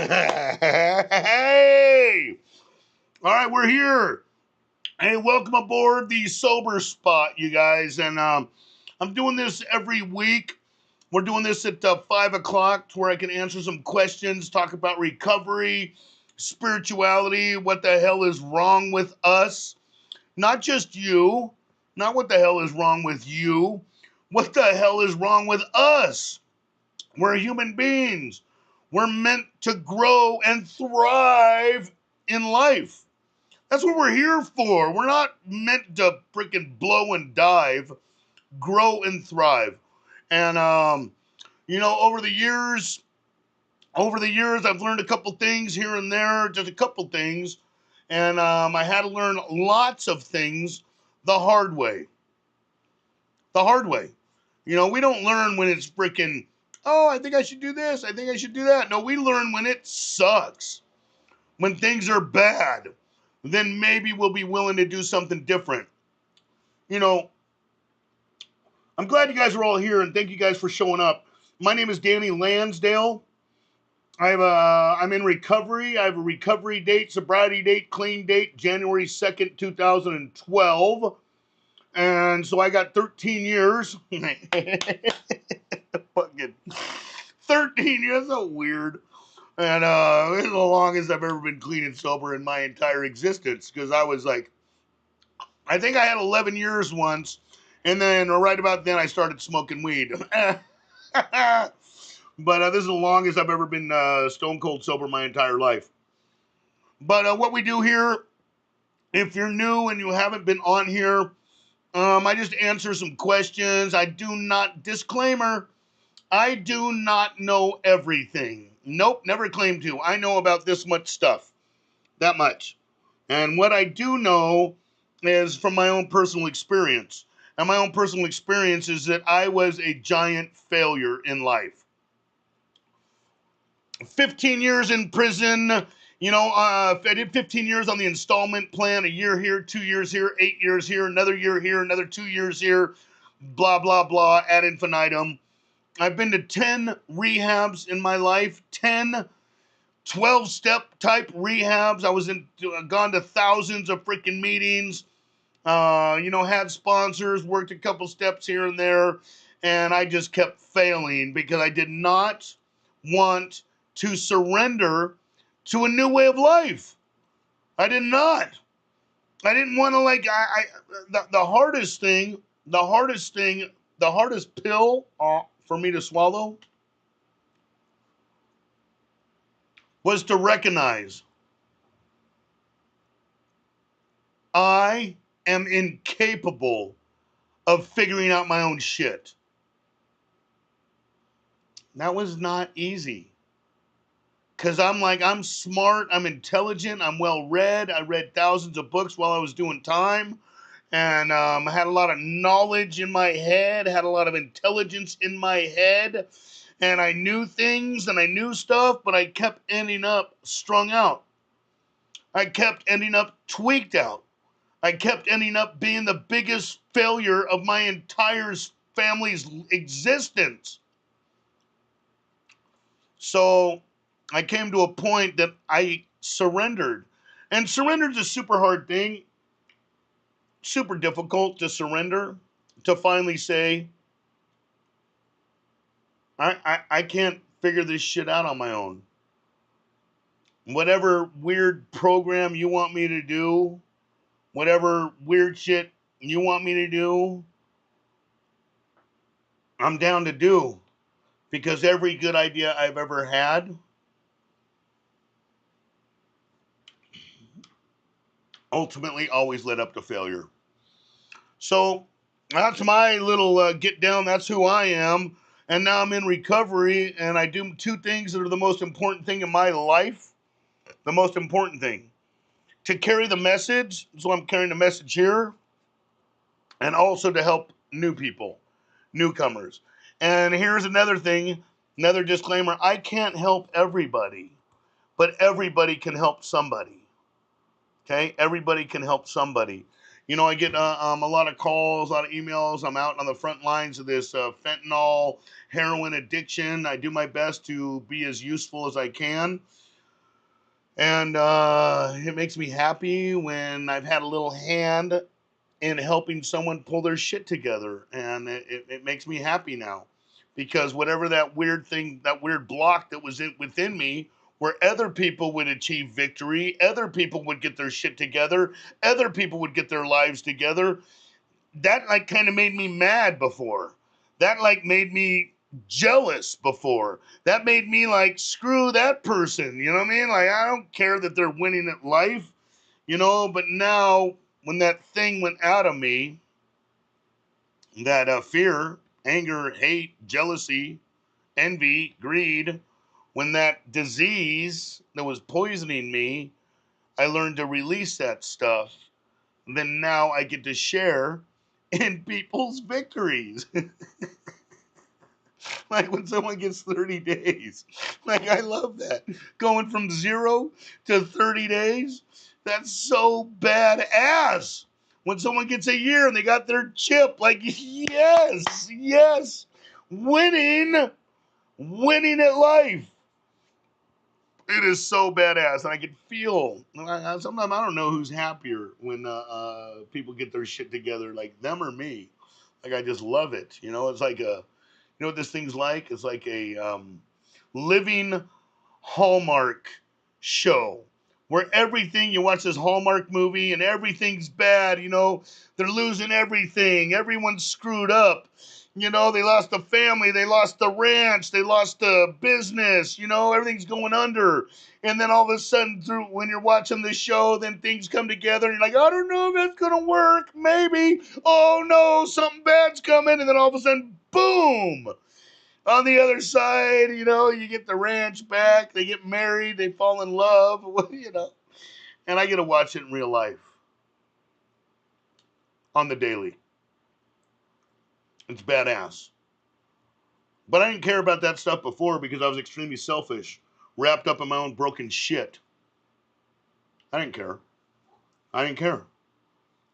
Hey! All right, we're here. Hey, welcome aboard the Sober Spot, you guys. And I'm doing this every week. We're doing this at 5 o'clock to where I can answer some questions, talk about recovery, spirituality, what the hell is wrong with us. Not just you, not what the hell is wrong with you. What the hell is wrong with us? We're human beings. We're meant to grow and thrive in life. That's what we're here for. We're not meant to freaking blow and dive, grow and thrive. And over the years, I've learned a couple things here and there, just a couple things, and I had to learn lots of things the hard way. The hard way. We don't learn when it's freaking, oh, I think I should do this. I think I should do that. No, we learn when it sucks, when things are bad. Then maybe we'll be willing to do something different. You know, I'm glad you guys are all here and thank you guys for showing up. My name is Danny Lansdale. I'm in recovery. I have a recovery date, sobriety date, clean date, January 2nd, 2012. And so I got 13 years. Fucking 13 years, so weird. And this is the longest I've ever been clean and sober in my entire existence. Because I was like, I think I had 11 years once. And then right about then I started smoking weed. But this is the longest I've ever been stone cold sober my entire life. But what we do here, if you're new and you haven't been on here, I just answer some questions. Disclaimer, I do not know everything. Nope, never claim to. I know about this much stuff. That much. And what I do know is from my own personal experience. And my own personal experience is that I was a giant failure in life. 15 years in prison. I did 15 years on the installment plan, a year here, 2 years here, 8 years here, another year here, another 2 years here, blah, blah, blah, ad infinitum. I've been to 10 rehabs in my life, 10 12-step type rehabs. Gone to thousands of freaking meetings, had sponsors, worked a couple steps here and there, and I just kept failing because I did not want to surrender to a new way of life. I did not. I didn't want to the hardest pill for me to swallow was to recognize I am incapable of figuring out my own shit. That was not easy. Because I'm smart, I'm intelligent, I'm well read. I read thousands of books while I was doing time. And I had a lot of knowledge in my head, had a lot of intelligence in my head. And I knew things and I knew stuff, but I kept ending up strung out. I kept ending up tweaked out. I kept ending up being the biggest failure of my entire family's existence. So I came to a point that I surrendered. And surrender is a super hard thing. Super difficult to surrender. To finally say, I can't figure this shit out on my own. Whatever weird program you want me to do, whatever weird shit you want me to do, I'm down to do. Because every good idea I've ever had ultimately always led up to failure. So that's my little get down. That's who I am. And now I'm in recovery and I do two things that are the most important thing in my life. The most important thing. To carry the message. So I'm carrying the message here. And also to help new people. Newcomers. And here's another thing. Another disclaimer. I can't help everybody. But everybody can help somebody. Okay? Everybody can help somebody. I get a lot of calls, a lot of emails. I'm out on the front lines of this fentanyl, heroin addiction. I do my best to be as useful as I can. And it makes me happy when I've had a little hand in helping someone pull their shit together. And it makes me happy now, because whatever that weird thing, that weird block that was within me, where other people would achieve victory, other people would get their shit together, other people would get their lives together, that like kind of made me mad before. That like made me jealous before. That made me like, screw that person. You know what I mean? Like, I don't care that they're winning at life, but now when that thing went out of me, that fear, anger, hate, jealousy, envy, greed, when that disease that was poisoning me, I learned to release that stuff. Then now I get to share in people's victories. Like when someone gets 30 days. Like, I love that. Going from 0 to 30 days, that's so badass. When someone gets a year and they got their chip, like, yes, yes. Winning, winning at life. It is so badass, and I can feel. Sometimes I don't know who's happier when people get their shit together, like them or me. Like, I just love it. It's like what this thing's like? It's like a living Hallmark show where everything, you watch this Hallmark movie and everything's bad. They're losing everything. Everyone's screwed up. They lost the family, they lost the ranch, they lost the business, everything's going under. And then all of a sudden, when you're watching the show, then things come together and you're like, I don't know if that's going to work. Maybe. Oh no, something bad's coming. And then all of a sudden, boom. On the other side, you get the ranch back, they get married, they fall in love, and I get to watch it in real life on the daily. It's badass. But I didn't care about that stuff before because I was extremely selfish, wrapped up in my own broken shit. I didn't care. I didn't care.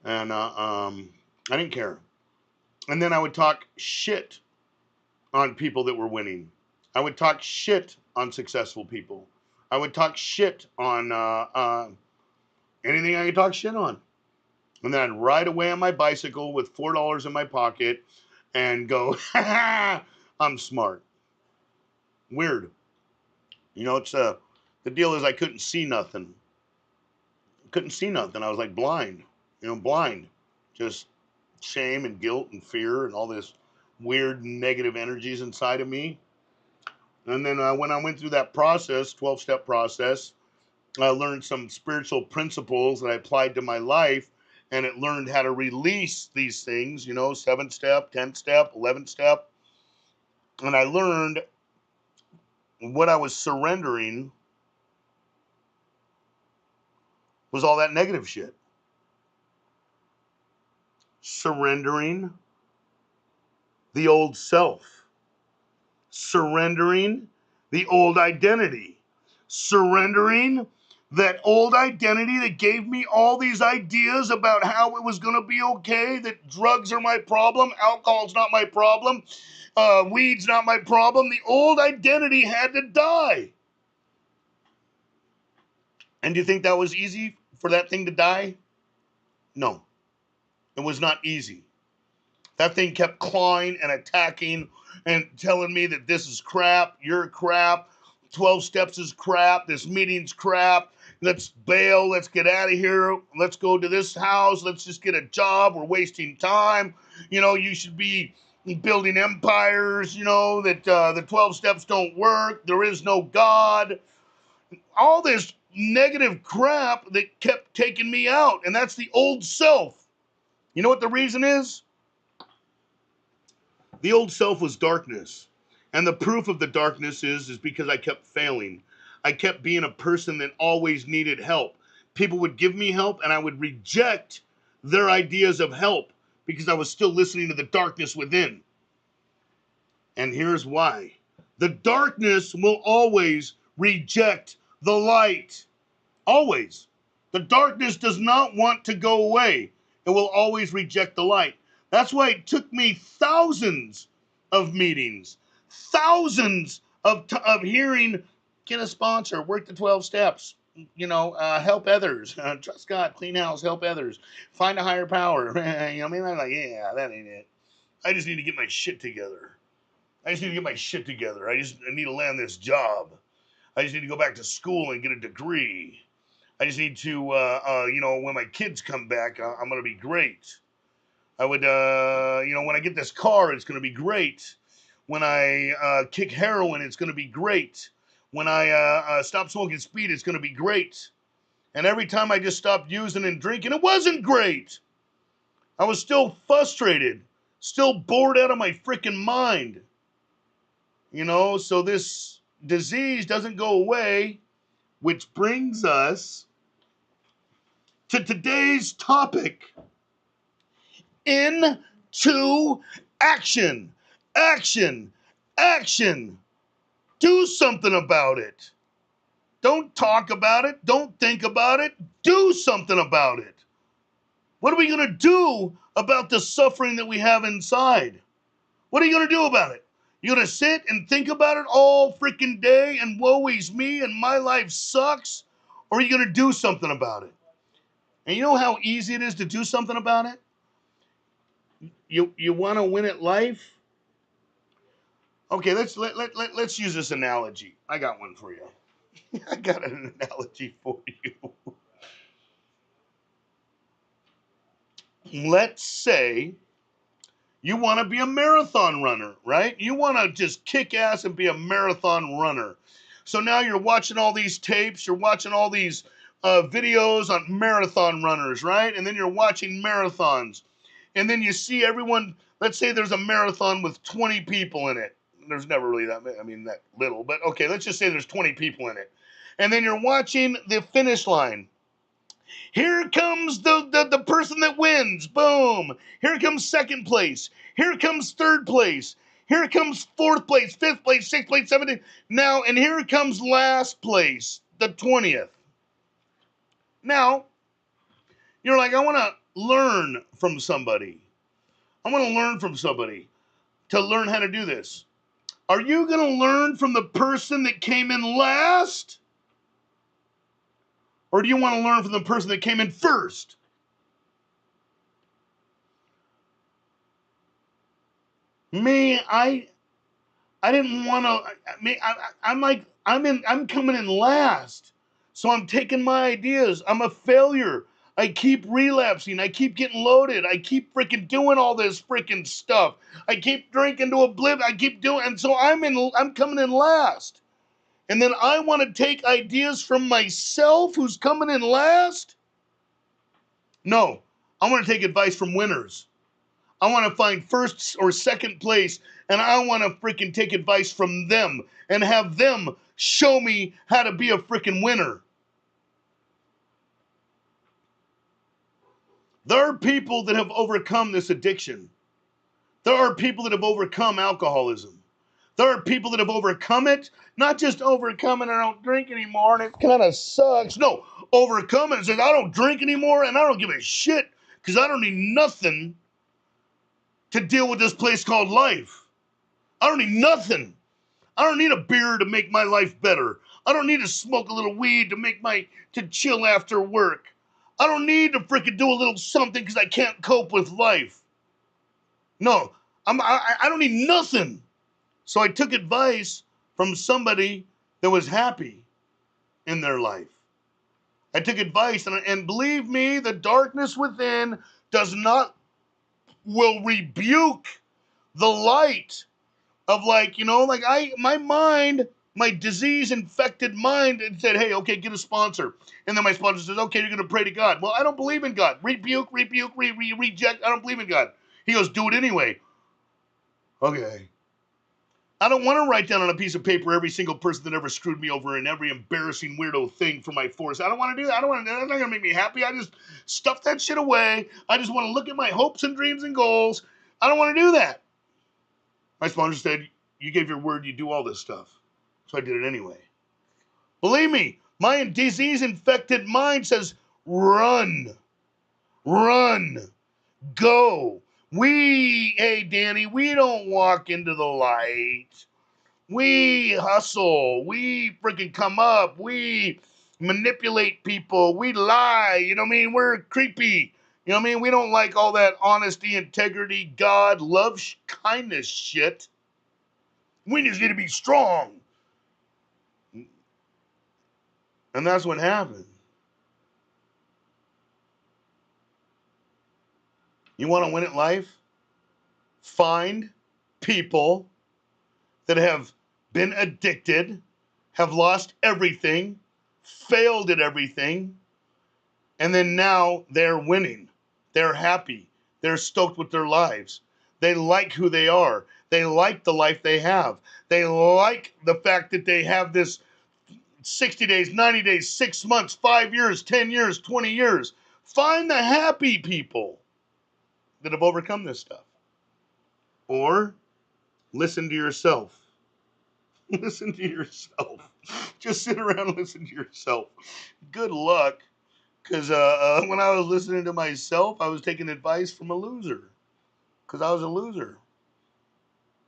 And I didn't care. And then I would talk shit on people that were winning. I would talk shit on successful people. I would talk shit on anything I could talk shit on. And then I'd ride away on my bicycle with $4 in my pocket and go, I'm smart. Weird. It's the deal is I couldn't see nothing. Couldn't see nothing. I was like blind. Blind. Just shame and guilt and fear and all this weird negative energies inside of me. And then when I went through that process, 12-step process, I learned some spiritual principles that I applied to my life, and it learned how to release these things, 7-step, 10-step, 11-step. And I learned what I was surrendering was all that negative shit. Surrendering the old self. Surrendering the old identity. Surrendering that old identity that gave me all these ideas about how it was going to be okay, that drugs are my problem, alcohol's not my problem, weed's not my problem. The old identity had to die. And do you think that was easy for that thing to die? No, it was not easy. That thing kept clawing and attacking and telling me that this is crap, you're crap, 12 steps is crap, this meeting's crap, let's bail, let's get out of here, let's go to this house, let's just get a job, we're wasting time, you should be building empires, that the 12 steps don't work, there is no God, all this negative crap that kept taking me out, and that's the old self. You know what the reason is? The old self was darkness. And the proof of the darkness is because I kept failing. I kept being a person that always needed help. People would give me help and I would reject their ideas of help because I was still listening to the darkness within. And here's why. The darkness will always reject the light. Always. The darkness does not want to go away. It will always reject the light. That's why it took me thousands of meetings, thousands of hearing, get a sponsor, work the 12 steps. help others. Trust God, clean house, help others. Find a higher power. I'm like, yeah, that ain't it. I just need to get my shit together. I need to land this job. I just need to go back to school and get a degree. I just need to, when my kids come back, I'm going to be great. I would, when I get this car, it's going to be great. When I kick heroin, it's going to be great. When I stop smoking speed, it's going to be great. And every time I just stopped using and drinking, it wasn't great. I was still frustrated, still bored out of my freaking mind. So this disease doesn't go away, which brings us to today's topic: into action. Action. Action. Do something about it. Don't talk about it. Don't think about it. Do something about it. What are we going to do about the suffering that we have inside? What are you going to do about it? You going to sit and think about it all freaking day and woe is me and my life sucks? Or are you going to do something about it? And you know how easy it is to do something about it? You want to win at life? Okay, let's use this analogy. I got one for you. I got an analogy for you. Let's say you want to be a marathon runner, right? You want to just kick ass and be a marathon runner. So now you're watching all these tapes, you're watching all these videos on marathon runners, right? And then you're watching marathons. And then you see everyone, let's say there's a marathon with 20 people in it. There's never really that little, but okay, let's just say there's 20 people in it. And then you're watching the finish line. Here comes the person that wins. Boom. Here comes second place. Here comes third place. Here comes fourth place, fifth place, sixth place, 17th. Now, and here comes last place, the 20th. Now, you're like, I want to learn from somebody. I want to learn from somebody to learn how to do this. Are you going to learn from the person that came in last? Or do you want to learn from the person that came in first? Me, I didn't want to. I'm coming in last, so I'm taking my ideas. I'm a failure. I keep relapsing. I keep getting loaded. I keep freaking doing all this freaking stuff. I keep drinking to oblivion. I keep doing, and so I'm coming in last. And then I want to take ideas from myself, who's coming in last. No, I want to take advice from winners. I want to find first or second place, and I want to freaking take advice from them and have them show me how to be a freaking winner. There are people that have overcome this addiction. There are people that have overcome alcoholism. There are people that have overcome it, not just overcome it and I don't drink anymore and it kind of sucks. No, overcome it and says, I don't drink anymore and I don't give a shit because I don't need nothing to deal with this place called life. I don't need nothing. I don't need a beer to make my life better. I don't need to smoke a little weed to chill after work. I don't need to freaking do a little something because I can't cope with life. No, I don't need nothing. So I took advice from somebody that was happy in their life. I took advice, and believe me, the darkness within will rebuke the light of my mind, my disease-infected mind, and said, hey, okay, get a sponsor. And then my sponsor says, okay, you're going to pray to God. Well, I don't believe in God. Rebuke, reject. I don't believe in God. He goes, do it anyway. Okay. I don't want to write down on a piece of paper every single person that ever screwed me over and every embarrassing weirdo thing for my force. I don't want to do that. That's not going to make me happy. I just stuff that shit away. I just want to look at my hopes and dreams and goals. I don't want to do that. My sponsor said, you gave your word, you do all this stuff. So I did it anyway. Believe me, my disease-infected mind says, run, go. Hey, Danny, we don't walk into the light. We hustle. We freaking come up. We manipulate people. We lie. You know what I mean? We're creepy. You know what I mean? We don't like all that honesty, integrity, God, love, kindness shit. We just need to be strong. And that's what happened. You want to win at life? Find people that have been addicted, have lost everything, failed at everything, and then now they're winning. They're happy. They're stoked with their lives. They like who they are. They like the life they have. They like the fact that they have this 60 days, 90 days, 6 months, 5 years, 10 years, 20 years. Find the happy people that have overcome this stuff. Or listen to yourself. Listen to yourself. Just sit around and listen to yourself. Good luck. Because when I was listening to myself, I was taking advice from a loser. Because I was a loser.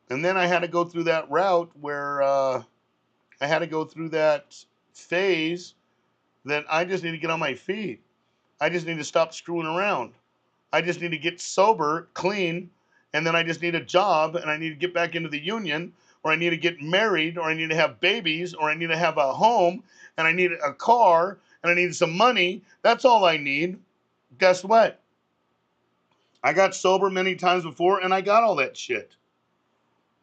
And then I had to go through that route where I had to go through that phase that I just need to get on my feet. I just need to stop screwing around. I just need to get sober, clean, and then I just need a job, and I need to get back into the union, or I need to get married, or I need to have babies, or I need to have a home, and I need a car, and I need some money. That's all I need. Guess what? I got sober many times before, and I got all that shit.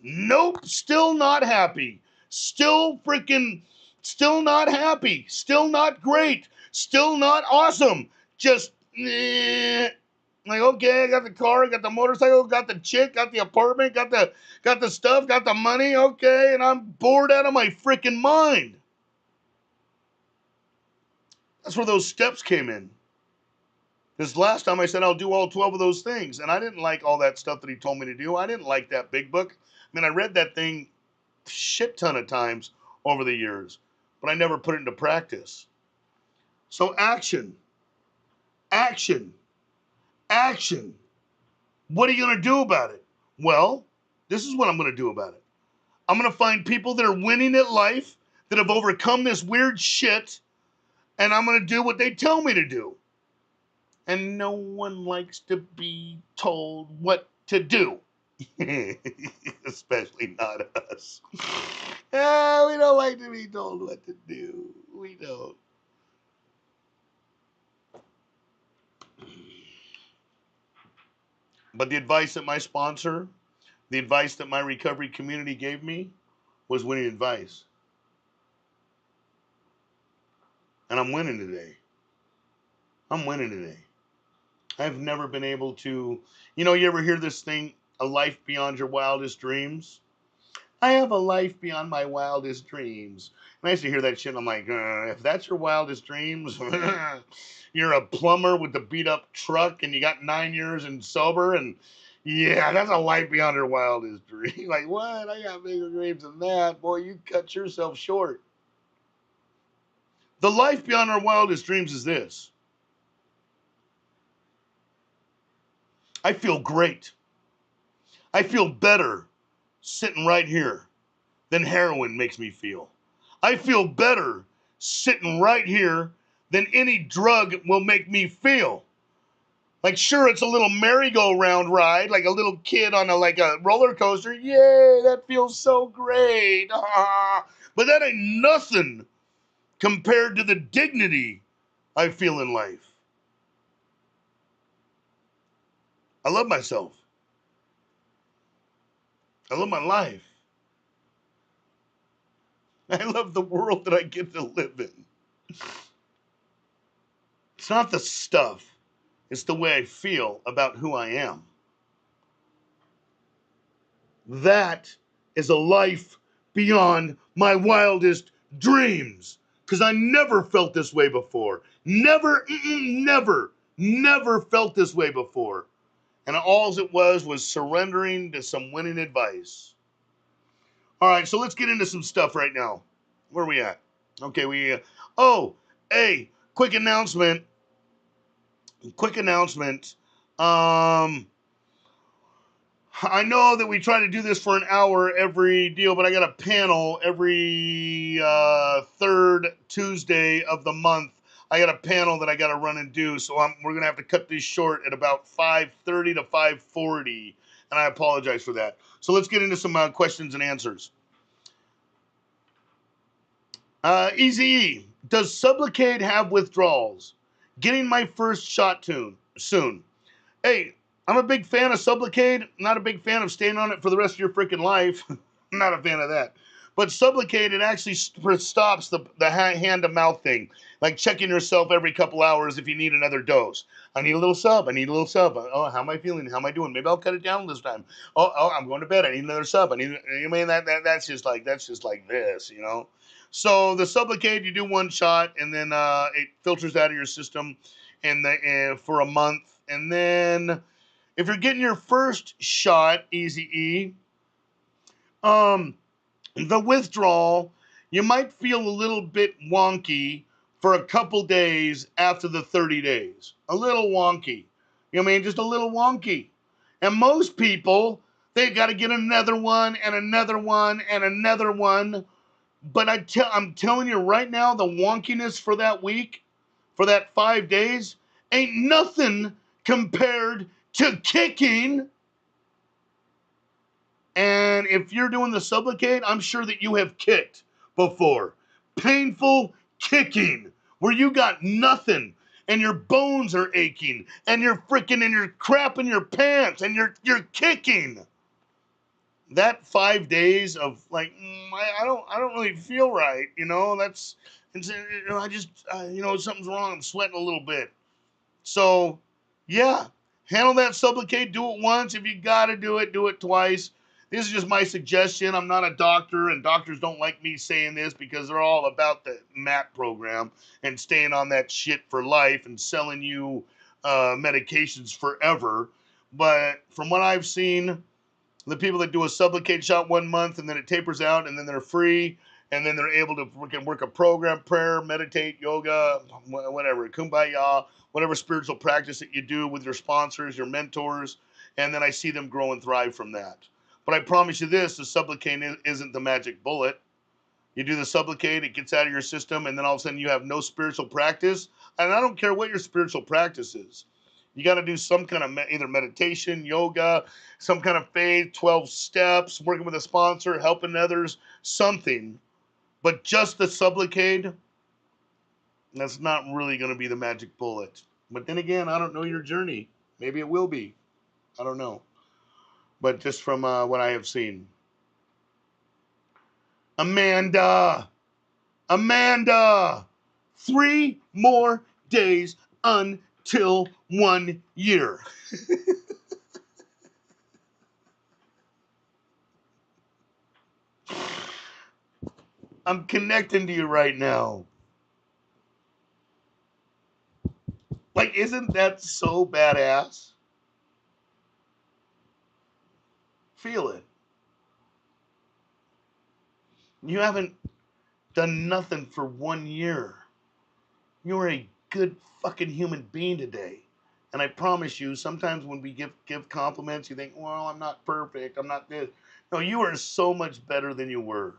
Nope, still not happy. Still not happy. Still not great. Still not awesome. Just, like, okay, I got the car, I got the motorcycle, got the chick, got the apartment, got the stuff, got the money, okay, and I'm bored out of my freaking mind. That's where those steps came in. Because last time I said I'll do all 12 of those things, and I didn't like all that stuff that he told me to do. I didn't like that big book. I mean, I read that thing shit ton of times over the years, but I never put it into practice. So action, action, action. What are you going to do about it? Well, this is what I'm going to do about it. I'm going to find people that are winning at life, that have overcome this weird shit, and I'm going to do what they tell me to do. And no one likes to be told what to do. Especially not us. We don't like to be told what to do. We don't. But the advice that my sponsor, the advice that my recovery community gave me was winning advice. And I'm winning today. I'm winning today. I've never been able to, you ever hear this thing, a life beyond your wildest dreams? I have a life beyond my wildest dreams. And I used to hear that shit, and I'm like, if that's your wildest dreams, you're a plumber with the beat up truck, and you got 9 years and sober, and yeah, that's a life beyond your wildest dream. Like, what? I got bigger dreams than that. Boy, you cut yourself short. The life beyond our wildest dreams is this. I feel great. I feel better sitting right here than heroin makes me feel. I feel better sitting right here than any drug will make me feel. Like, sure, it's a little merry-go-round ride, like a little kid on a roller coaster. Yay, that feels so great. But that ain't nothing compared to the dignity I feel in life. I love myself. I love my life. I love the world that I get to live in. It's not the stuff. It's the way I feel about who I am. That is a life beyond my wildest dreams. Because I never felt this way before. Never felt this way before. And all it was surrendering to some winning advice. All right, so let's get into some stuff right now. Where are we at? Okay, hey, quick announcement. Um, I know that we try to do this for an hour every deal, but I got a panel every third Tuesday of the month. I got a panel that I got to run and do, so we're gonna have to cut this short at about 5:30 to 5:40, and I apologize for that. So let's get into some questions and answers. Easy E, does Sublocade have withdrawals? Getting my first shot soon. Hey, I'm a big fan of Sublocade. Not a big fan of staying on it for the rest of your freaking life. Not a fan of that. But Sublocade, it actually stops the hand-to-mouth thing. Like checking yourself every couple hours if you need another dose. I need a little sub. I need a little sub. Oh, how am I feeling? How am I doing? Maybe I'll cut it down this time. Oh, I'm going to bed. I need another sub. I mean, that's just like this, you know? So the Sublocade, you do one shot, and then it filters out of your system for a month. And then if you're getting your first shot, Easy E, the withdrawal, you might feel a little bit wonky for a couple days after the 30 days. A little wonky. You know what I mean? Just a little wonky. And most people, they got to get another one and another one and another one. But I'm telling you right now, the wonkiness for that week, for that 5 days, ain't nothing compared to kicking. And if you're doing the Sublocade, I'm sure that you have kicked before. Painful kicking, where you got nothing, and your bones are aching, and you're crapping your pants, and you're kicking. That 5 days of like, I don't really feel right, you know. I just something's wrong. I'm sweating a little bit. So, yeah, handle that Sublocade. Do it once. If you gotta do it twice. This is just my suggestion. I'm not a doctor, and doctors don't like me saying this because they're all about the MAP program and staying on that shit for life and selling you medications forever. But from what I've seen, the people that do a Sublocade shot 1 month and then it tapers out and then they're free and then they're able to work a program, prayer, meditate, yoga, whatever, kumbaya, whatever spiritual practice that you do with your sponsors, your mentors, and then I see them grow and thrive from that. But I promise you this, the Sublocade isn't the magic bullet. You do the Sublocade, it gets out of your system, and then all of a sudden you have no spiritual practice. And I don't care what your spiritual practice is. You got to do some kind of either meditation, yoga, some kind of faith, 12 steps, working with a sponsor, helping others, something. But just the Sublocade, that's not really going to be the magic bullet. But then again, I don't know your journey. Maybe it will be. I don't know. But just from what I have seen. Amanda, 3 more days until 1 year. I'm connecting to you right now. Like, isn't that so badass? Feel it. You haven't done nothing for 1 year. You're a good fucking human being today. And I promise you, sometimes when we give compliments, you think, well, I'm not perfect. I'm not this. No, you are so much better than you were.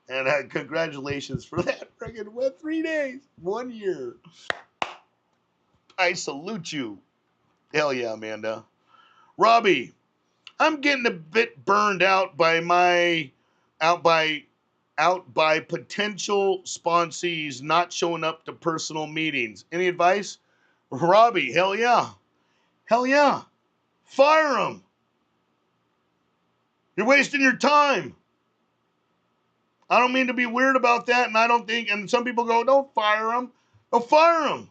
And congratulations for that friggin' 3 days, 1 year. I salute you. Hell yeah, Amanda. Robbie, I'm getting a bit burned out by potential sponsees not showing up to personal meetings. Any advice? Robbie, hell yeah. Hell yeah. Fire them. You're wasting your time. I don't mean to be weird about that, and some people go, don't fire them. Don't fire them.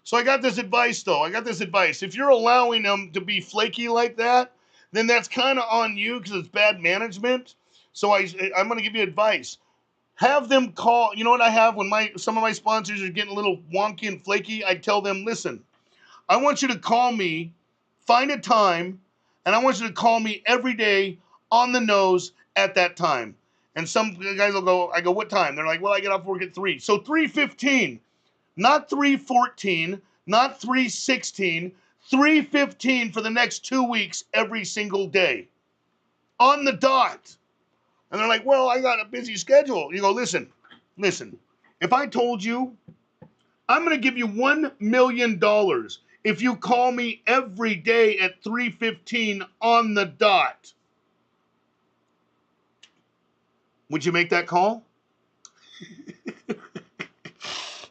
So I got this advice, though. If you're allowing them to be flaky like that, then that's kind of on you because it's bad management. So I'm going to give you advice. Have them call. You know what I have when some of my sponsors are getting a little wonky and flaky? I tell them, listen, I want you to call me, find a time, and I want you to call me every day on the nose at that time. And some guys will go, I go, what time? They're like, well, I get off work at 3. So 3:15, not 3:14, not 3:16, 3:15 for the next 2 weeks every single day. On the dot. And they're like, well, I got a busy schedule. You go, listen. If I told you I'm going to give you $1 million if you call me every day at 3:15 on the dot, would you make that call?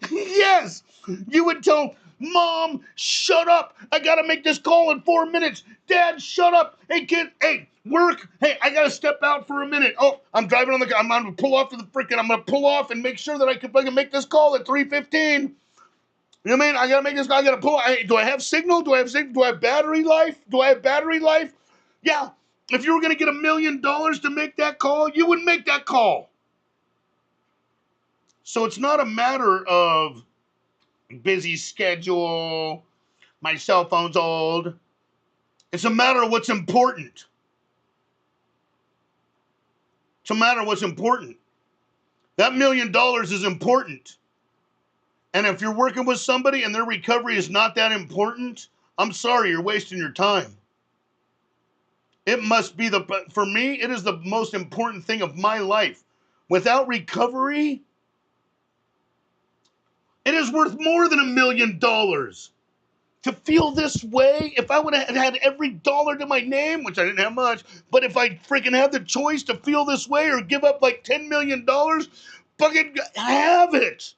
Yes. You would tell Mom, shut up. I got to make this call in 4 minutes. Dad, shut up. Hey, kid. Hey, work. Hey, I got to step out for a minute. Oh, I'm driving on the car. I'm going to pull off to the freaking. I'm going to pull off and make sure that I can make this call at 3:15. You know what I mean? I gotta make this. I gotta pull. Do I have signal? Do I have signal? Do I have battery life? Yeah. If you were gonna get $1 million to make that call, you would make that call. So it's not a matter of busy schedule. My cell phone's old. It's a matter of what's important. It's a matter of what's important. That $1 million is important. And if you're working with somebody and their recovery is not that important, I'm sorry, you're wasting your time. It must be for me, it is the most important thing of my life. Without recovery, it is worth more than $1 million. To feel this way, if I would have had every dollar to my name, which I didn't have much, but if I freaking had the choice to feel this way or give up like $10 million, fucking have it.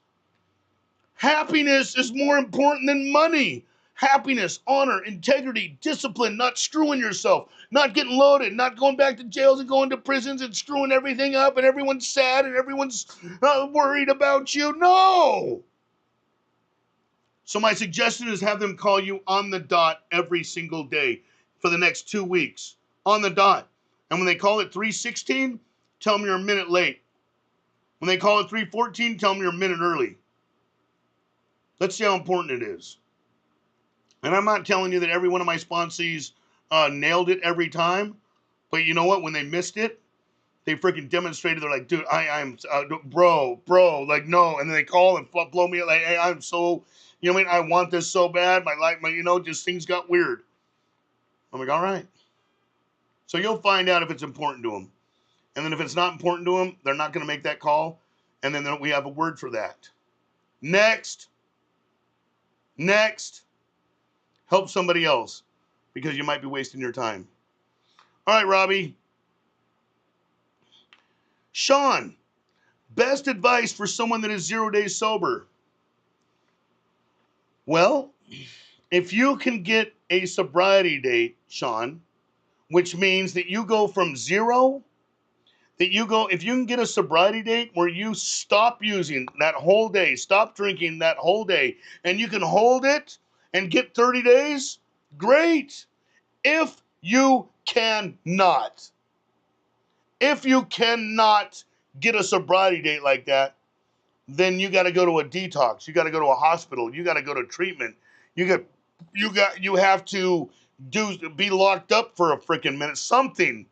Happiness is more important than money. Happiness, honor, integrity, discipline, not screwing yourself, not getting loaded, not going back to jails and going to prisons and screwing everything up and everyone's sad and everyone's worried about you. No! So my suggestion is have them call you on the dot every single day for the next 2 weeks. On the dot. And when they call it 3:16, tell them you're a minute late. When they call it 3:14, tell them you're a minute early. Let's see how important it is. And I'm not telling you that every one of my sponsees nailed it every time. But you know what? When they missed it, they freaking demonstrated. They're like, dude, I'm, bro, like, no. And then they call and blow me like, hey, I'm so, you know what I mean? I want this so bad. My life, just things got weird. I'm like, all right. So you'll find out if it's important to them. And then if it's not important to them, they're not going to make that call. And then we have a word for that. Next. Help somebody else because you might be wasting your time. All right, Robbie. Sean, best advice for someone that is 0 days sober. Well, if you can get a sobriety date, Sean, which means that you go from zero, if you can get a sobriety date where you stop using that whole day, stop drinking that whole day, and you can hold it and get 30 days, great. If you cannot get a sobriety date like that, then you got to go to a detox. You got to go to a hospital. You got to go to treatment. You have to be locked up for a freaking minute, something.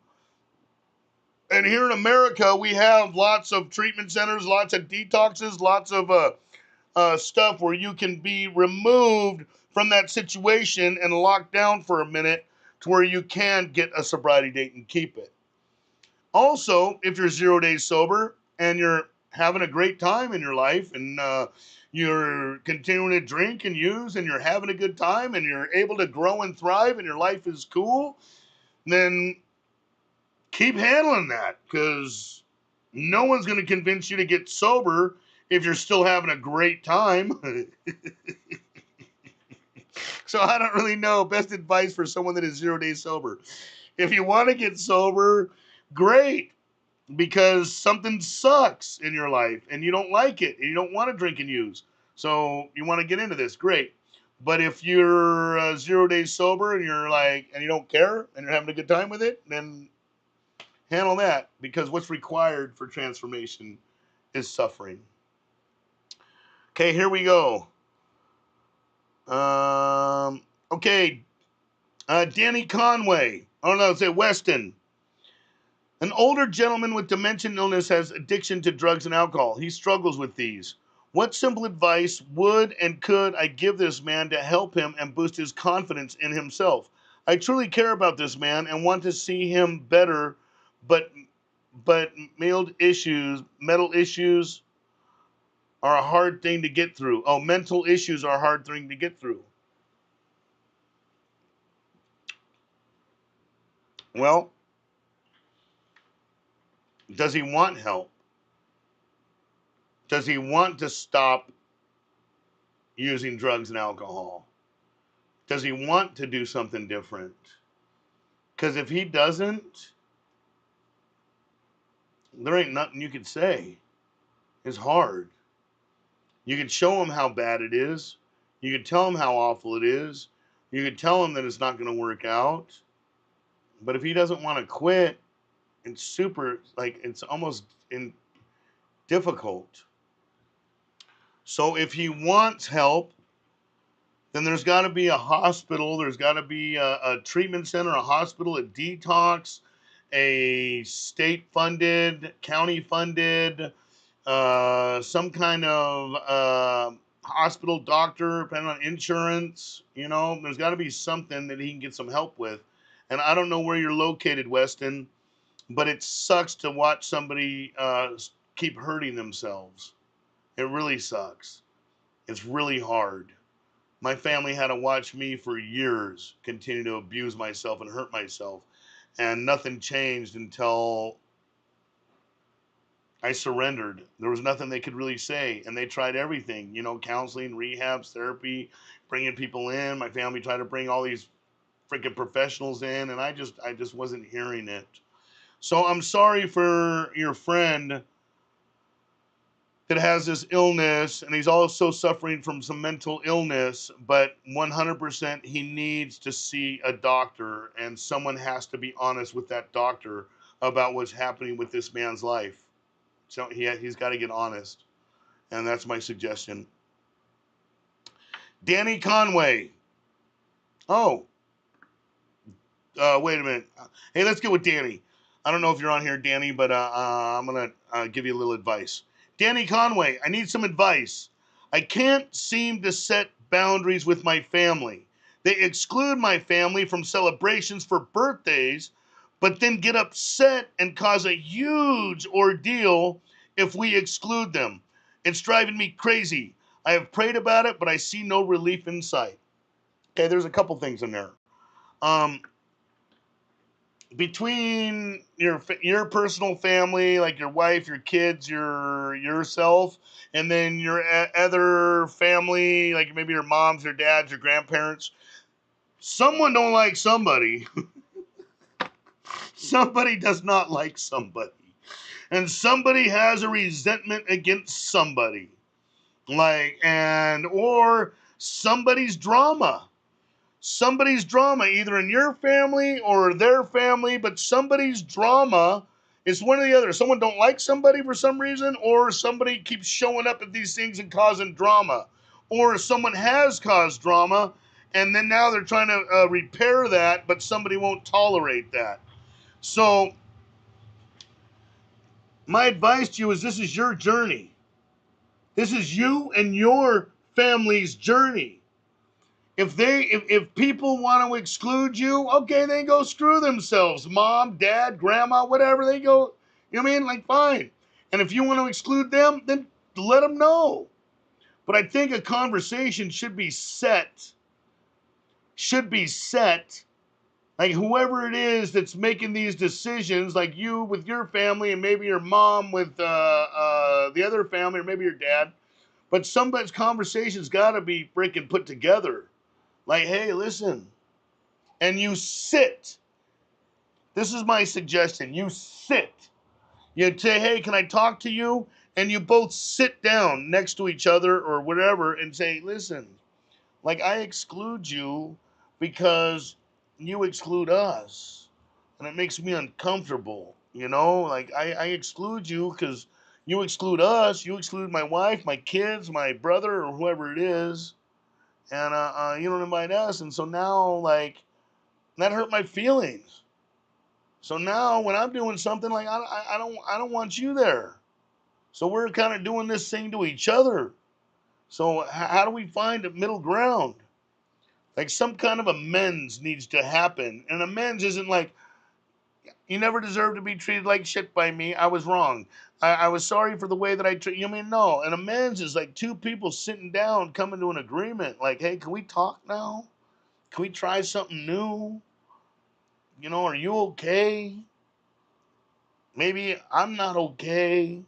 And here in America, we have lots of treatment centers, lots of detoxes, lots of stuff where you can be removed from that situation and locked down for a minute to where you can get a sobriety date and keep it. Also, if you're 0 days sober and you're having a great time in your life and you're continuing to drink and use and you're having a good time and you're able to grow and thrive and your life is cool, then keep handling that because no one's going to convince you to get sober if you're still having a great time. So I don't really know. Best advice for someone that is 0 days sober. If you want to get sober, great, because something sucks in your life and you don't like it and you don't want to drink and use. So you want to get into this, great. But if you're 0 days sober and and you don't care and you're having a good time with it, then handle that, because what's required for transformation is suffering. Okay, here we go. Okay, Danny Conway. Oh no, say Weston. An older gentleman with dementia illness has addiction to drugs and alcohol. He struggles with these. What simple advice would and could I give this man to help him and boost his confidence in himself? I truly care about this man and want to see him better, but mental issues are a hard thing to get through. Oh, mental issues are a hard thing to get through. Well, does he want help? Does he want to stop using drugs and alcohol? Does he want to do something different? Because if he doesn't, there ain't nothing you could say. It's hard. You could show him how bad it is. You could tell him how awful it is. You could tell him that it's not going to work out. But if he doesn't want to quit, it's super, like, it's almost difficult. So if he wants help, then there's got to be a hospital, there's got to be a treatment center, a hospital, a detox, a state funded, county funded, some kind of hospital doctor, depending on insurance. You know, there's got to be something that he can get some help with. And I don't know where you're located, Weston, but it sucks to watch somebody keep hurting themselves. It really sucks. It's really hard. My family had to watch me for years continue to abuse myself and hurt myself. And nothing changed until I surrendered. There was nothing they could really say. And they tried everything, you know, counseling, rehabs, therapy, bringing people in. My family tried to bring all these freaking professionals in, and I just wasn't hearing it. So I'm sorry for your friend that has this illness, and he's also suffering from some mental illness, but 100% he needs to see a doctor, and someone has to be honest with that doctor about what's happening with this man's life. So he's got to get honest, and that's my suggestion. Danny Conway. Oh, wait a minute. Hey, let's get with Danny. I don't know if you're on here, Danny, but I'm going to give you a little advice. Danny Conway, I need some advice. I can't seem to set boundaries with my family. They exclude my family from celebrations for birthdays, but then get upset and cause a huge ordeal if we exclude them. It's driving me crazy. I have prayed about it, but I see no relief in sight. Okay, there's a couple things in there. Um, Between your personal family, like your wife, your kids, yourself, and then your other family, like maybe your moms, your dads, your grandparents, someone don't like somebody. Somebody does not like somebody, and somebody has a resentment against somebody, like, and or somebody's drama, either in your family or their family, but somebody's drama is one or the other. Someone don't like somebody for some reason, or somebody keeps showing up at these things and causing drama, or someone has caused drama, and then now they're trying to repair that, but somebody won't tolerate that. So my advice to you is, this is your journey. This is you and your family's journey. If people want to exclude you, okay, they go screw themselves. Mom, dad, grandma, whatever, they go, you know what I mean? Like, fine. And if you want to exclude them, then let them know. But I think a conversation should be set. Like, whoever it is that's making these decisions, like you with your family and maybe your mom with the other family, or maybe your dad, but somebody's conversation's got to be freaking put together. Like, hey, listen, and you sit. This is my suggestion. You sit. You say, hey, can I talk to you? And you both sit down next to each other or whatever and say, listen, like, I exclude you because you exclude us. And it makes me uncomfortable. You know, like, I exclude you because you exclude us. You exclude my wife, my kids, my brother, or whoever it is. And you don't invite us. And so now, like, that hurt my feelings. So now when I'm doing something, like, I don't want you there. So we're kind of doing this thing to each other. So how do we find a middle ground? Like some kind of amends needs to happen. And amends isn't like, you never deserve to be treated like shit by me. I was wrong. I was sorry for the way that I treated you. I mean, no. An amends is like two people sitting down, coming to an agreement. Like, hey, can we talk now? Can we try something new? Are you okay? Maybe I'm not okay.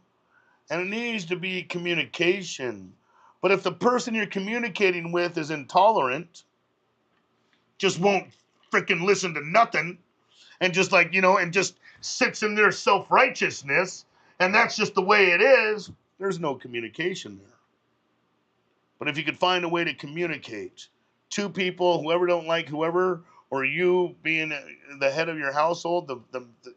And it needs to be communication. But if the person you're communicating with is intolerant, just won't freaking listen to nothing, and just like, and just sits in their self righteousness, and that's just the way it is, there's no communication there. But if you could find a way to communicate, two people, whoever don't like whoever, or you being the head of your household,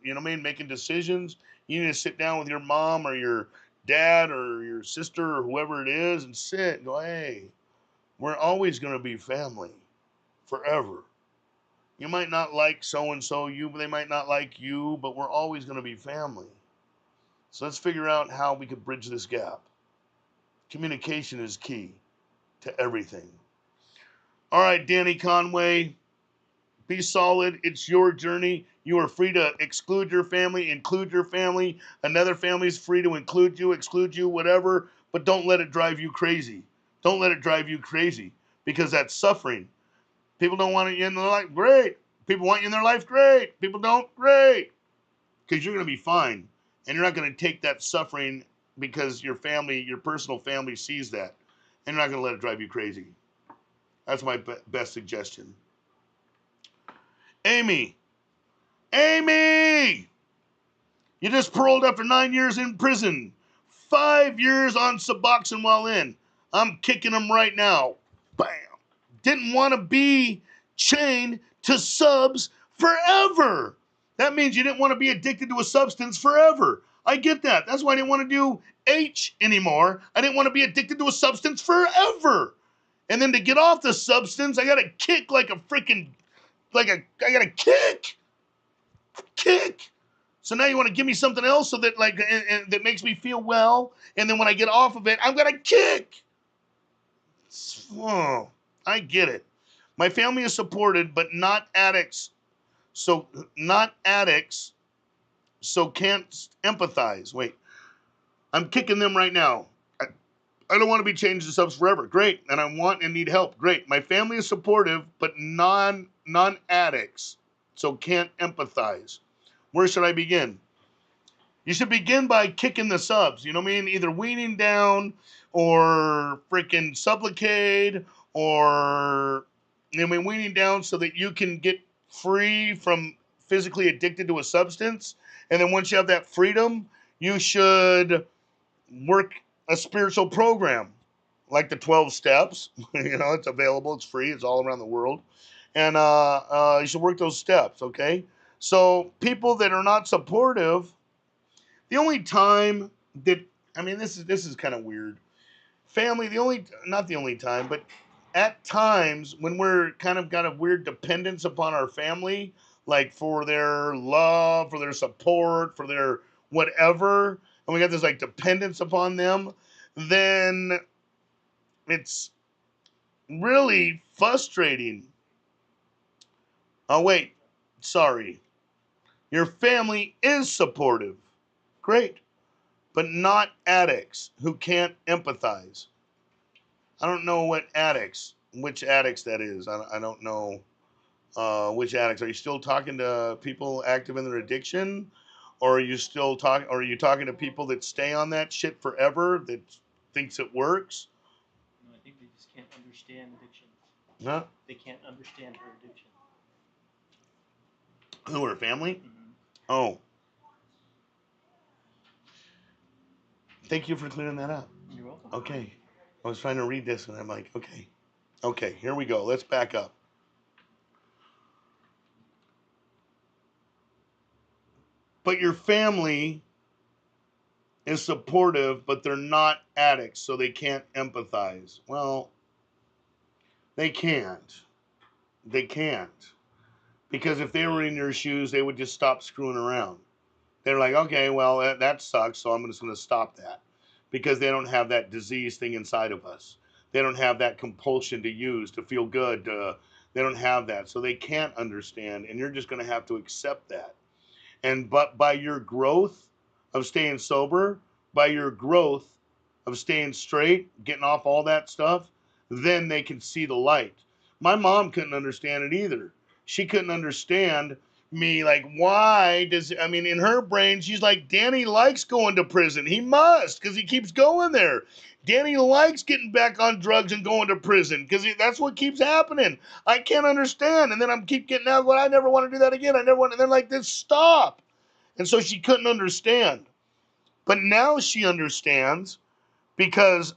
you know what I mean, making decisions, you need to sit down with your mom or your dad or your sister or whoever it is and sit and go, hey, we're always going to be family forever. You might not like so and so, they might not like you, but we're always going to be family. So let's figure out how we could bridge this gap. Communication is key to everything. All right, Danny Conway, be solid. It's your journey. You are free to exclude your family, include your family. Another family is free to include you, exclude you, whatever, but don't let it drive you crazy. Don't let it drive you crazy because that's suffering. People don't want you in their life. Great. People want you in their life. Great. People don't. Great. Because you're going to be fine. And you're not going to take that suffering because your family, your personal family sees that. And you're not going to let it drive you crazy. That's my best suggestion. Amy. Amy! You just paroled after 9 years in prison. 5 years on Suboxone while in. I'm kicking them right now. Bam. Didn't want to be chained to subs forever. That means you didn't want to be addicted to a substance forever. I get that. That's why I didn't want to do H anymore. I didn't want to be addicted to a substance forever. And then to get off the substance, I got to kick like a freaking, I got to kick. So now you want to give me something else so that and that makes me feel well. And then when I get off of it, I'm going to kick. Oh, I get it. My family is supported, but not addicts. So not addicts. So can't empathize. Wait, I'm kicking them right now. I don't want to be changed to subs forever. Great. And I want and need help. Great. My family is supportive, but non-addicts. So can't empathize. Where should I begin? You should begin by kicking the subs. You know what I mean? Either weaning down or freaking Sublade or, weaning down so that you can get free from physically addicted to a substance. And then once you have that freedom, you should work a spiritual program like the 12 steps. It's available. It's free. It's all around the world. And you should work those steps, okay? So people that are not supportive, the only time that, this is kind of weird. Family, not the only time, but at times when we're kind of got a weird dependence upon our family, like for their love, for their support, for their whatever, and we got this like dependence upon them, then it's really frustrating. Oh, wait, sorry. Your family is supportive. Great. But not addicts who can't empathize. I don't know which addicts that is. I don't know which addicts. Are you still talking to people active in their addiction? Or are you talking to people that stay on that shit forever that thinks it works? No, I think they just can't understand addiction. Huh? They can't understand her addiction. Who, her family? Mm-hmm. Oh. Thank you for clearing that up. You're welcome. Okay. I was trying to read this and I'm like, okay. Okay, here we go. Let's back up. But your family is supportive, but they're not addicts, so they can't empathize. Well, they can't. They can't. Because if they were in your shoes, they would just stop screwing around. They're like, okay, well, that sucks, so I'm just going to stop that. Because they don't have that disease thing inside of us. They don't have that compulsion to use, to feel good. They don't have that. So they can't understand. And you're just going to have to accept that. And but by your growth of staying sober, by your growth of staying straight, getting off all that stuff, then they can see the light. My mom couldn't understand it either. She couldn't understand me, like, why does, I mean, in her brain, she's like, Danny likes going to prison. He must, because he keeps going there. Danny likes getting back on drugs and going to prison because that's what keeps happening. I can't understand. And then I'm keep getting out, well, I never want to do that again. I never want to. And they're like, this, stop. And so she couldn't understand. But now she understands because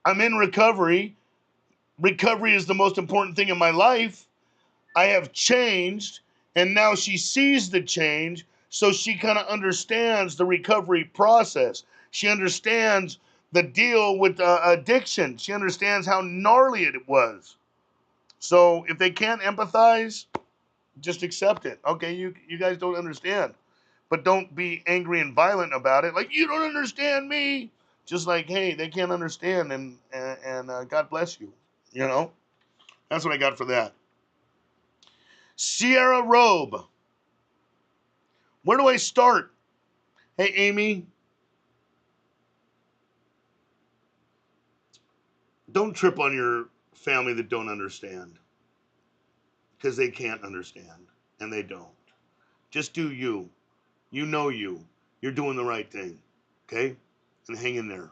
I'm in recovery. Recovery is the most important thing in my life. I have changed, and now she sees the change, so she kind of understands the recovery process. She understands the deal with addiction. She understands how gnarly it was. So if they can't empathize, just accept it. Okay, you guys don't understand, but don't be angry and violent about it. Like, you don't understand me. Just like, hey, they can't understand, and God bless you. You know, that's what I got for that. Sierra Robe. Where do I start? Hey, Amy, don't trip on your family that don't understand because they can't understand and they don't. Just do you. You know you. You're doing the right thing. Okay? And hang in there.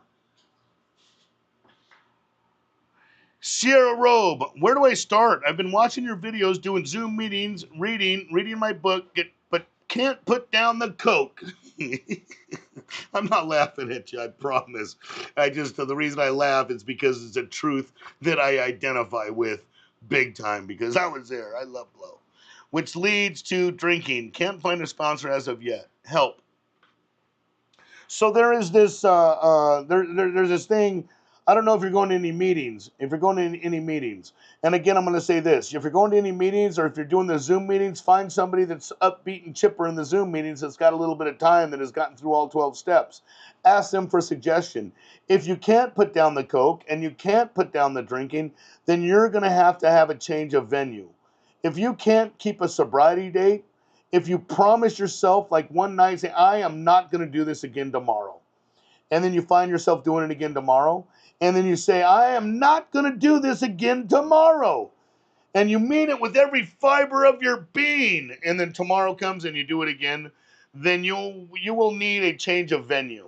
Sierra Robe, where do I start? I've been watching your videos, doing Zoom meetings, reading my book, but can't put down the coke. I'm not laughing at you, I promise. The reason I laugh is because it's a truth that I identify with big time because I was there. I love blow. Which leads to drinking. Can't find a sponsor as of yet. Help. So there is this there's this thing. I don't know if you're going to any meetings. If you're going to any meetings, and again, I'm going to say this: if you're going to any meetings, or if you're doing the Zoom meetings, find somebody that's upbeat and chipper in the Zoom meetings that's got a little bit of time that has gotten through all 12 steps. Ask them for suggestion. If you can't put down the coke and you can't put down the drinking, then you're going to have a change of venue. If you can't keep a sobriety date, if you promise yourself, like one night, say, I am not going to do this again tomorrow. And then you find yourself doing it again tomorrow. And then you say, I am not going to do this again tomorrow. And you mean it with every fiber of your being. And then tomorrow comes and you do it again. Then you will need a change of venue.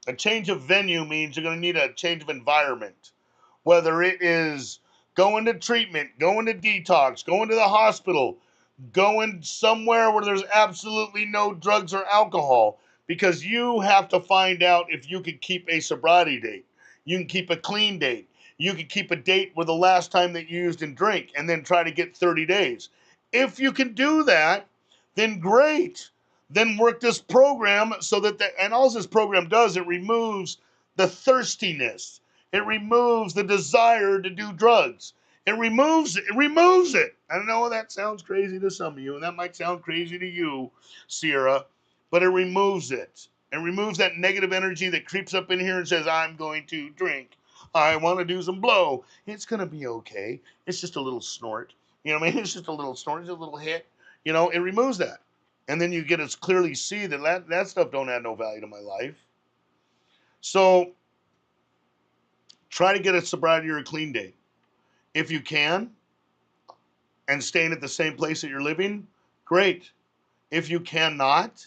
A change of venue means you're going to need a change of environment. Whether it is going to treatment, going to detox, going to the hospital, going somewhere where there's absolutely no drugs or alcohol, because you have to find out if you can keep a sobriety date. You can keep a clean date. You can keep a date where the last time that you used and drink, and then try to get 30 days. If you can do that, then great. Then work this program so that and all this program does, it removes the thirstiness. It removes the desire to do drugs. It removes it. It removes it. I know that sounds crazy to some of you, and that might sound crazy to you, Sierra, but it removes it. It removes that negative energy that creeps up in here and says, I'm going to drink. I want to do some blow. It's going to be okay. It's just a little snort. You know what I mean? It's just a little snort. It's a little hit. You know, it removes that. And then you get to clearly see that stuff don't add no value to my life. So try to get a sobriety or a clean date. If you can, and staying at the same place that you're living, great. If you cannot,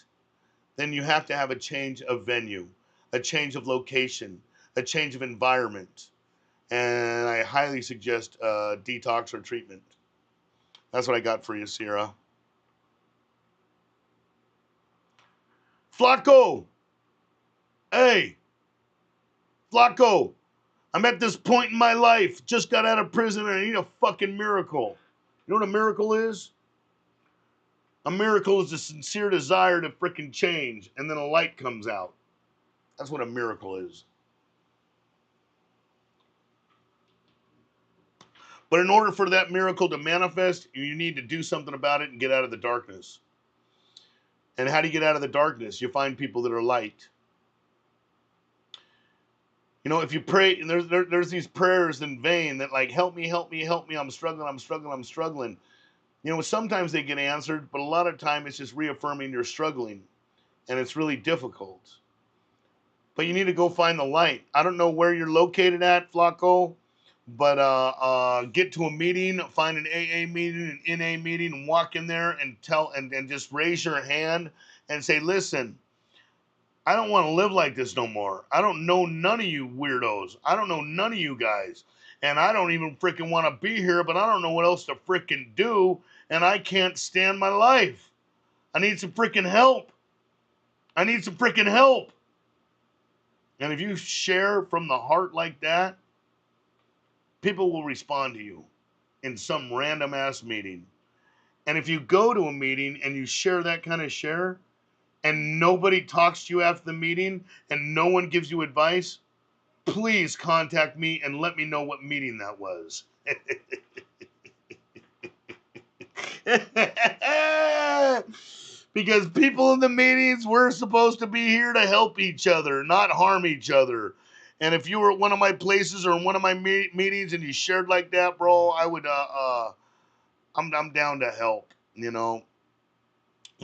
then you have to have a change of venue, a change of location, a change of environment. And I highly suggest detox or treatment. That's what I got for you, Sierra. Flacco! Hey! Flacco! I'm at this point in my life, just got out of prison, and I need a fucking miracle. You know what a miracle is? A miracle is a sincere desire to freaking change, and then a light comes out. That's what a miracle is. But in order for that miracle to manifest, you need to do something about it and get out of the darkness. And how do you get out of the darkness? You find people that are light. You know, if you pray, and there's these prayers in vain that like, help me, help me, help me, I'm struggling, I'm struggling, I'm struggling. You know, sometimes they get answered, but a lot of time it's just reaffirming you're struggling, and it's really difficult. But you need to go find the light. I don't know where you're located at, Flacco, but get to a meeting, find an AA meeting, an NA meeting, and walk in there and and just raise your hand and say, listen, I don't want to live like this no more. I don't know none of you weirdos. I don't know none of you guys. And I don't even freaking want to be here, but I don't know what else to freaking do. And I can't stand my life. I need some freaking help. I need some freaking help. And if you share from the heart like that, people will respond to you in some random ass meeting. And if you go to a meeting and you share that kind of share, and nobody talks to you after the meeting and no one gives you advice, please contact me and let me know what meeting that was. Because people in the meetings, we're supposed to be here to help each other, not harm each other. And if you were at one of my places or in one of my meetings and you shared like that, bro, I would, I'm down to help, you know.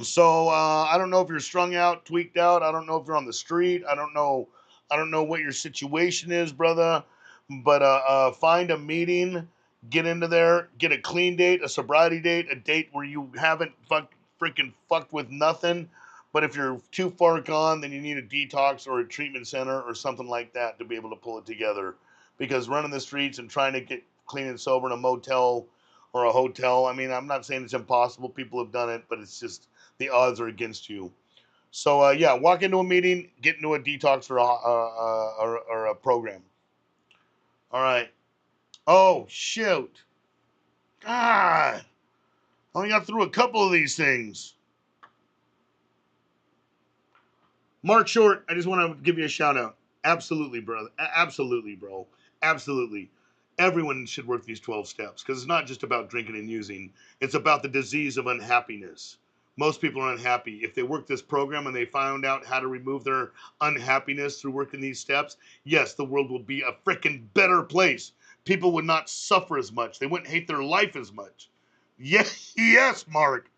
So I don't know if you're strung out, tweaked out. I don't know if you're on the street. I don't know. I don't know what your situation is, brother. But find a meeting, get into there, get a clean date, a sobriety date, a date where you haven't freaking fucked with nothing. But if you're too far gone, then you need a detox or a treatment center or something like that to be able to pull it together. Because running the streets and trying to get clean and sober in a motel or a hotel, I mean, I'm not saying it's impossible. People have done it, but it's just the odds are against you. So yeah, walk into a meeting, get into a detox or a program. All right. Oh shoot! God, I only got through a couple of these things. Mark Short, I just want to give you a shout out. Absolutely, brother. Absolutely, bro. Absolutely. Everyone should work these 12 steps because it's not just about drinking and using. It's about the disease of unhappiness. Most people are unhappy. If they work this program and they found out how to remove their unhappiness through working these steps, yes, the world will be a freaking better place. People would not suffer as much. They wouldn't hate their life as much. Yes, yes, Mark.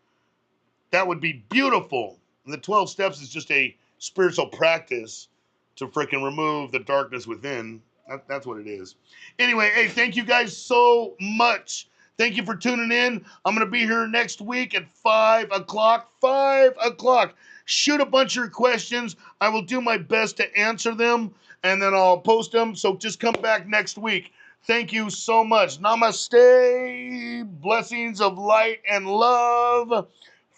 That would be beautiful. And the 12 steps is just a spiritual practice to freaking remove the darkness within. That's what it is. Anyway, hey, thank you guys so much. Thank you for tuning in. I'm going to be here next week at 5 o'clock. 5 o'clock. Shoot a bunch of your questions. I will do my best to answer them, and then I'll post them. So just come back next week. Thank you so much. Namaste. Blessings of light and love.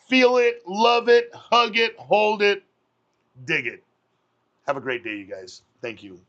Feel it, love it, hug it, hold it, dig it. Have a great day, you guys. Thank you.